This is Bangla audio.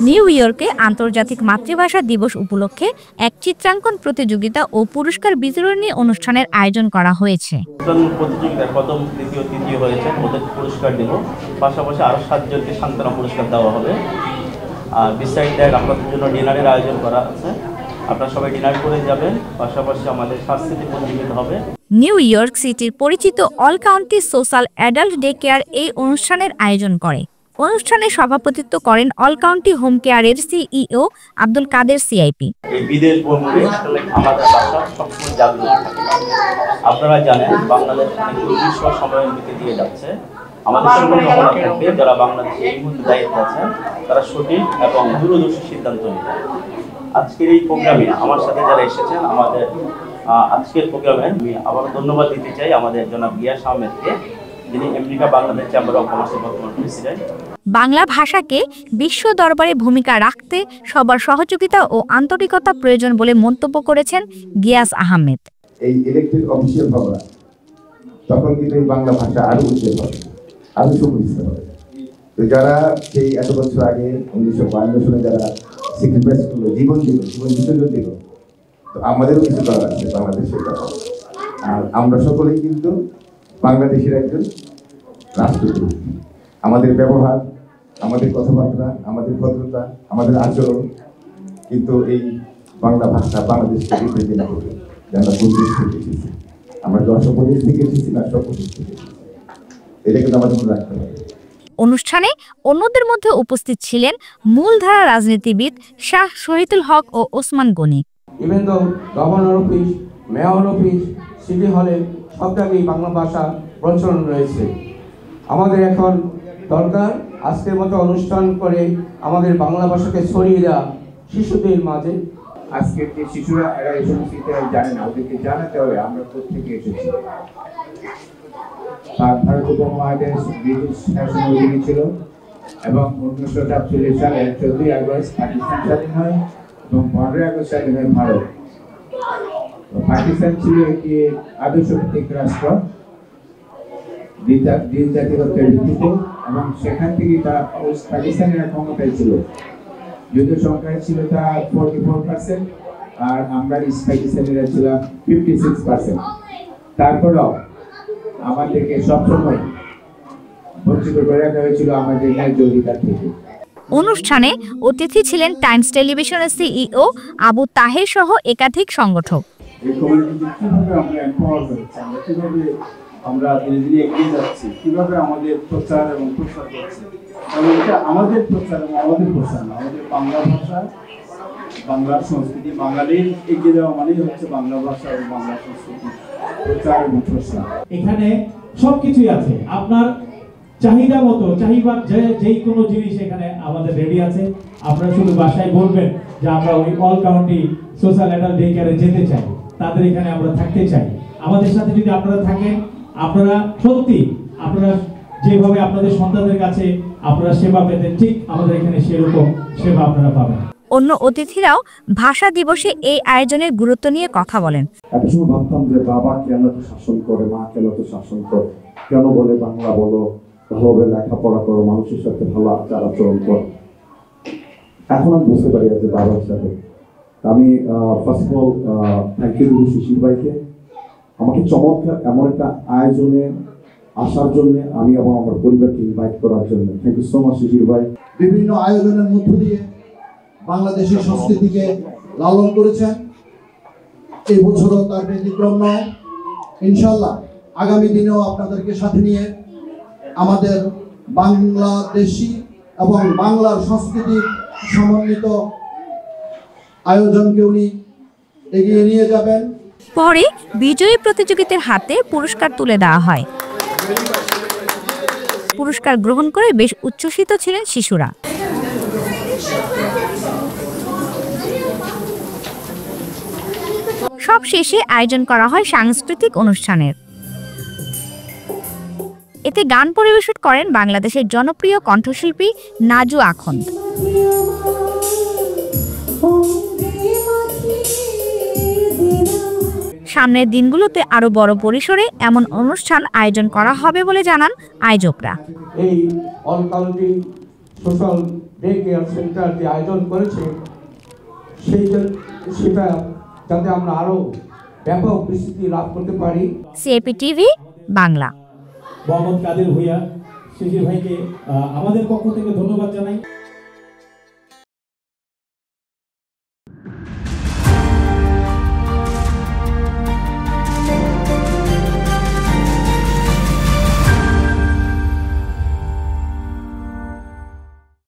নিউ ইয়র্কে আন্তর্জাতিক মাতৃভাষা দিবস উপলক্ষে এক চিত্রাঙ্কন প্রতিযোগিতা ও পুরস্কার বিতরণী অনুষ্ঠানের আয়োজন করা হয়েছে। প্রতিযোগিতার প্রথম, দ্বিতীয়, তৃতীয় হয়েছেন, ওদের পুরস্কার দেব। পাশাপাশি আরও 7 জনকে সান্ত্বনা পুরস্কার দেওয়া হবে। আর বিসাইড দ্যাট আপনাদের জন্য ডিনারের আয়োজন করা আছে, আপনারা সবাই ডিনার করে যাবেন। পাশাপাশি আমাদের সাংস্কৃতিক প্রতিযোগিতা হবে। নিউ ইয়র্ক সিটির পরিচিত all county social adult day care এই অনুষ্ঠানের আয়োজন করে। অনুষ্ঠানে সভাপতিত্ব করেন অল কাউন্টি হোম কেয়ারের সিইও আব্দুল কাদের সিআইপি। এই বিদেশ ভ্রমণে আমাদের ভাষা সবসময় জাগ্রত থাকে। আপনারা জানেন বাংলাদেশ দীর্ঘ সময়ের দিকে দিয়ে যাচ্ছে। আমাদের সকলকে মনে রাখবে, যারা বাংলাদেশে এই মুহূর্তে দায়িত্বে আছেন তারা সঠিক এবং দূরদর্শী সিদ্ধান্ত নেবেন। আজকের এই প্রোগ্রামে আমার সাথে যারা এসেছেন, আমাদের আজকের প্রোগ্রামে আমি আবার ধন্যবাদ দিতে চাই আমাদের জনাব গিয়াস আহমেদকে, যিনি আমেরিকা বাংলাদেশ চেম্বার অফ কমার্সের বর্তমান প্রেসিডেন্ট। বাংলা ভাষাকে বিশ্ব দরবারে ভূমিকা রাখতে সবার সহযোগিতা ও আন্তরিকতা প্রয়োজন বলে মন্তব্য করেছেন গিয়াস আহমেদ। এই ইলেকট্রিক অফিসিয়াল ভাবনা তখন কিন্তু এই বাংলা ভাষা আরো উজ্জ্বল হবে, আরো সুপরিচিত হবে। তো যারা সেই এত বছর আগে 1952 সালে যারা স্যাক্রিফাইস করলো, জীবন বিসর্জন দিল, তো আমাদেরও কিছু করার আছে বাংলাদেশের কথা। আর আমরা সকলেই কিন্তু বাংলাদেশের একজন রাষ্ট্রদূত। আমাদের ব্যবহার, আমাদের কথাবার্তা, আমাদের ভদ্রতা, আমাদের আচরণ কিন্তু এই বাংলা ভাষা বাংলাদেশকে রিপ্রেজেন্ট করবে। আমরা কোন দেশ থেকে এসেছি, আমরা 10 প্রদেশ থেকে এসেছি না 100 প্রদেশ থেকে এসেছি, এটা কিন্তু আমাদের মনে রাখতে হবে। অনুষ্ঠানে অন্যদের মধ্যে উপস্থিত ছিলেন মূলধারা রাজনীতিবিদ শাহ শহীদুল হক ও Osman Gani. Even though governor office, mayor office, city হলে সব জায়গায় বাংলা ভাষা প্রচলন রয়েছে। আমাদের এখন দরকার আজকের মতো অনুষ্ঠান করে আমাদের বাংলা ভাষাকে ছড়িয়ে দেওয়া শিশুদের মাঝে। আজকের যে শিশুরা এরা এই সমস্ত ইতিহাস জানে না, ওদেরকে জানাতে হবে আমরা কোথেকে এসেছি। ভারত উপমহাদেশ ব্রিটিশ শাসনের অধীনে ছিল এবং 1947 সালে 14ই আগস্ট পাকিস্তান স্বাধীন হয় এবং 15ই আগস্ট স্বাধীন হয় ভারত। পাকিস্তান ছিল একটি আদর্শভিত্তিক রাষ্ট্র, দ্বিজ জাতিগতের ভিত্তিতে, এবং সেখান থেকে তা পাকিস্তানের ক্ষমতায় ছিল। যুদ্ধ সংখ্যায় ছিল তা 44%, আর আমরা ইস্ট পাকিস্তানিরা ছিলাম 56%। তারপরেও আমাদেরকে সবসময় বঞ্চিত করে রাখা হয়েছিল আমাদের ন্যায্য অধিকার থেকে। অনুষ্ঠানে অতিথি ছিলেন টাইমস টেলিভিশনের সিইও আবু তাহের সহ একাধিক সংগঠক। এই কমিউনিটিকে কিভাবে আমরা এম্পাওয়ার করছি, আমরা কিভাবে আমরা ধীরে ধীরে এগিয়ে যাচ্ছি, কিভাবে আমাদের প্রচার এবং প্রসার করছি, এবং এটা আমাদের প্রচার এবং আমাদের প্রসার না, আমাদের বাংলা ভাষা, বাংলার সংস্কৃতি, বাঙালির এগিয়ে যাওয়া মানেই হচ্ছে বাংলা ভাষা এবং বাংলা সংস্কৃতি প্রচার এবং প্রসার। এখানে সবকিছুই আছে, আপনার চাহিদা মতো চাহিদা যেই কোনো জিনিস এখানে আমাদের রেডি আছে। আপনারা শুধু বাসায় বলবেন যে আমরা ওই all county social adult day কেয়ারে যেতে চাই, তাদের এখানে আমরা থাকতে চাই। আমাদের সাথে যদি আপনারা থাকেন, আপনারা সত্যি আপনারা যেভাবে আপনাদের সন্তানদের কাছে আপনারা সেবা পেতেন, ঠিক আমাদের এখানে সেরকম সেবা আপনারা পাবেন। অন্য অতিথিরাও ভাষা দিবসে এই আয়োজনের গুরুত্ব নিয়ে কথা বলেন। একটা সময় ভাবতাম যে বাবা কেন তো শাসন করে, মা কেন তো শাসন করে, কেন বলে বাংলা বলো, ভালোভাবে লেখাপড়া করো, মানুষের সাথে ভালো আচার আচরণ করো। এখন আমি বুঝতে পারি যে বাবার সাথে আমি first of all thank you দেবো শিশির ভাইকে, আমাকে চমৎকার এমন একটা আয়োজনে আসার জন্য, আমি এবং আমার পরিবারকে ইনভাইট করার জন্য। থ্যাংক ইউ সো মাচ শিশির ভাই। বিভিন্ন আয়োজনের মধ্য দিয়ে বাংলাদেশের সংস্কৃতিকে লালন করেছেন। এই বছরও তার ব্যতিক্রম নয়। ইনশাল্লাহ আগামী দিনেও আপনাদেরকে সাথে নিয়ে আমাদের বাংলাদেশি এবং বাংলার সংস্কৃতির সমন্বিত আয়োজনকে উনি এগিয়ে নিয়ে যাবেন। পরে বিজয়ী প্রতিযোগীদের হাতে পুরস্কার তুলে দেওয়া হয়। পুরস্কার গ্রহণ করে বেশ উচ্ছ্বসিত ছিলেন শিশুরা। সব শেষে আয়োজন করা হয় সাংস্কৃতিক অনুষ্ঠানের। এতে গান পরিবেশন করেন বাংলাদেশের জনপ্রিয় কণ্ঠশিল্পী নাজু আখন্দ। সামনের দিনগুলোতে আরো বড় পরিসরে এমন অনুষ্ঠান আয়োজন করা হবে বলে জানান আয়োজকরা। এই all county social day care centre যে আয়োজন করেছে সেটা যাতে আমরা আরও ব্যাপক বিস্তৃতি লাভ করতে পারি। CAP TV Bangla. মোহাম্মদ কাদের ভূঁইয়া শিশির ভাইকে আমাদের পক্ষ থেকে ধন্যবাদ জানাই।